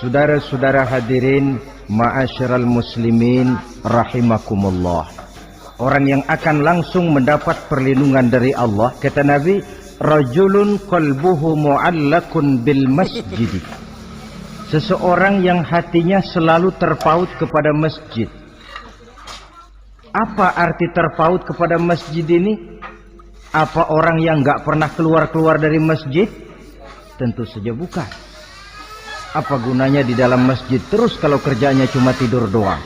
Saudara-saudara hadirin, ma'asyiral muslimin rahimakumullah. Orang yang akan langsung mendapat perlindungan dari Allah, kata Nabi, rajulun qalbuhu mu'allakun bil masjid. Seseorang yang hatinya selalu terpaut kepada masjid. Apa arti terpaut kepada masjid ini? Apa orang yang gak pernah keluar-keluar dari masjid? Tentu saja bukan. Apa gunanya di dalam masjid terus kalau kerjanya cuma tidur doang?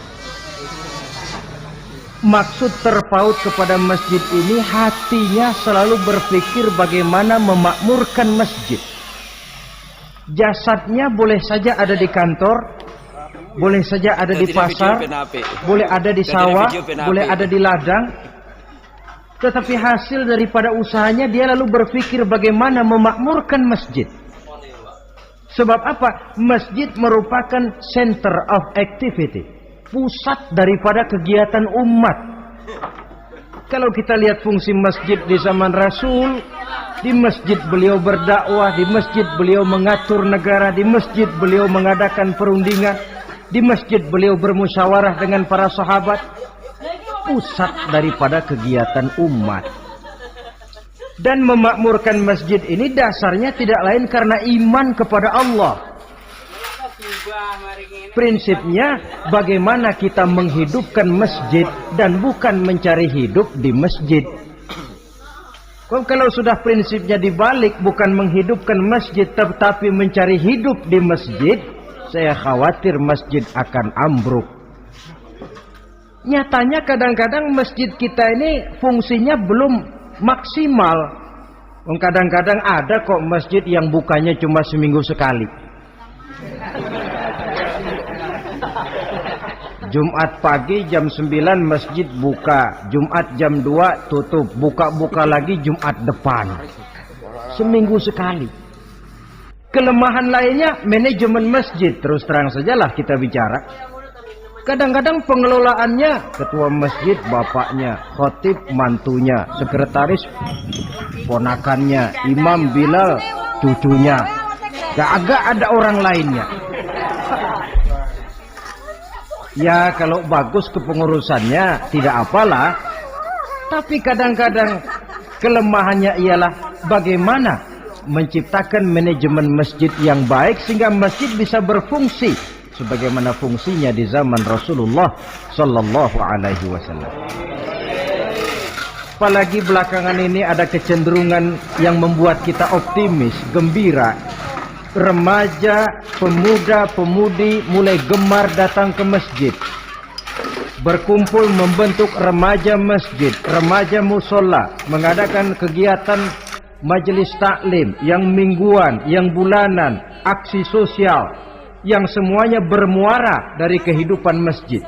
Maksud terpaut kepada masjid ini, hatinya selalu berpikir bagaimana memakmurkan masjid. Jasadnya boleh saja ada di kantor, boleh saja ada di pasar, boleh ada di sawah, boleh ada di ladang. Tetapi hasil daripada usahanya dia lalu berpikir bagaimana memakmurkan masjid. Sebab apa? Masjid merupakan center of activity, pusat daripada kegiatan umat. Kalau kita lihat fungsi masjid di zaman Rasul, di masjid beliau berdakwah, di masjid beliau mengatur negara, di masjid beliau mengadakan perundingan, di masjid beliau bermusyawarah dengan para sahabat. Pusat daripada kegiatan umat. Dan memakmurkan masjid ini dasarnya tidak lain karena iman kepada Allah. Prinsipnya bagaimana kita menghidupkan masjid dan bukan mencari hidup di masjid. Kalau sudah prinsipnya dibalik, bukan menghidupkan masjid tetapi mencari hidup di masjid, saya khawatir masjid akan ambruk. Nyatanya kadang-kadang masjid kita ini fungsinya belum maksimal. Kadang-kadang ada kok masjid yang bukanya cuma seminggu sekali. Jumat pagi jam 9 masjid buka, Jumat jam 2 tutup, buka-buka lagi Jumat depan. Seminggu sekali. Kelemahan lainnya manajemen masjid. Terus terang sajalah kita bicara. Kadang-kadang pengelolaannya ketua masjid bapaknya, khotib mantunya, sekretaris ponakannya, imam Bilal cucunya. Agak ada orang lainnya. Ya kalau bagus kepengurusannya tidak apalah. Tapi kadang-kadang kelemahannya ialah bagaimana menciptakan manajemen masjid yang baik sehingga masjid bisa berfungsi sebagaimana fungsinya di zaman Rasulullah sallallahu alaihi wasallam. Apalagi belakangan ini ada kecenderungan yang membuat kita optimis, gembira. Remaja, pemuda, pemudi mulai gemar datang ke masjid. Berkumpul membentuk remaja masjid, remaja musola, mengadakan kegiatan majelis taklim yang mingguan, yang bulanan, aksi sosial, yang semuanya bermuara dari kehidupan masjid.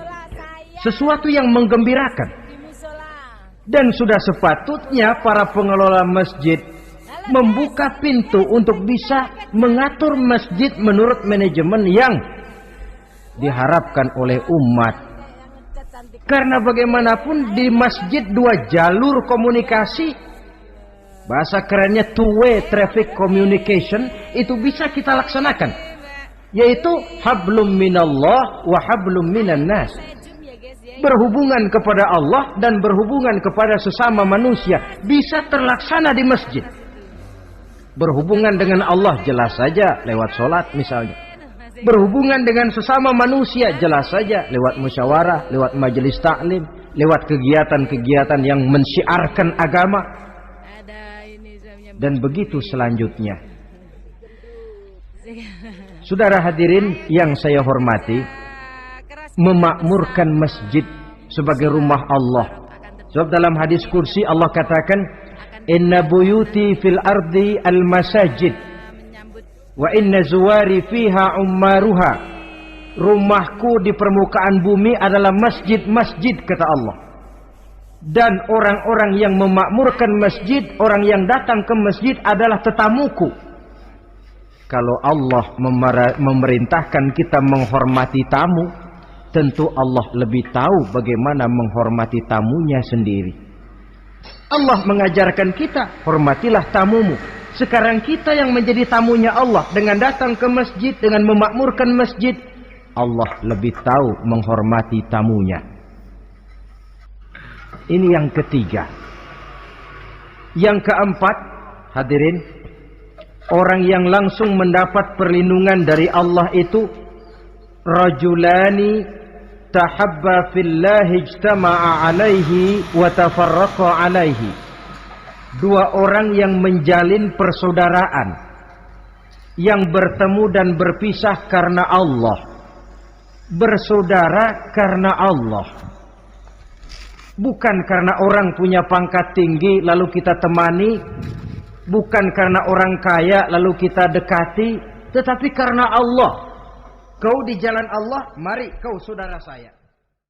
Sesuatu yang menggembirakan. Dan sudah sepatutnya para pengelola masjid membuka pintu untuk bisa mengatur masjid menurut manajemen yang diharapkan oleh umat. Karena bagaimanapun di masjid dua jalur komunikasi, bahasa kerennya two-way traffic communication, itu bisa kita laksanakan. Yaitu hablum minallah wa hablum minan nas. Berhubungan kepada Allah dan berhubungan kepada sesama manusia bisa terlaksana di masjid. Berhubungan dengan Allah jelas saja lewat sholat misalnya. Berhubungan dengan sesama manusia jelas saja lewat musyawarah, lewat majelis taklim, lewat kegiatan-kegiatan yang mensyiarkan agama. Dan begitu selanjutnya. Saudara hadirin yang saya hormati, memakmurkan masjid sebagai rumah Allah. Sebab dalam hadis kursi Allah katakan, inna buyuti fil ardi al masajid wa inna zuwari fiha ummaruha. Rumahku di permukaan bumi adalah masjid-masjid, kata Allah. Dan orang-orang yang memakmurkan masjid, orang yang datang ke masjid adalah tetamuku. Kalau Allah memerintahkan kita menghormati tamu, tentu Allah lebih tahu bagaimana menghormati tamunya sendiri. Allah mengajarkan kita, hormatilah tamumu. Sekarang kita yang menjadi tamunya Allah dengan datang ke masjid, dengan memakmurkan masjid, Allah lebih tahu menghormati tamunya. Ini yang ketiga. Yang keempat, hadirin, orang yang langsung mendapat perlindungan dari Allah itu rajulani tahabba fillahi ijtama'a alaihi wa tafarraqa alaihi. Dua orang yang menjalin persaudaraan, yang bertemu dan berpisah karena Allah, bersaudara karena Allah. Bukan karena orang punya pangkat tinggi lalu kita temani, bukan karena orang kaya lalu kita dekati, tetapi karena Allah. Kau di jalan Allah, mari kau saudara saya.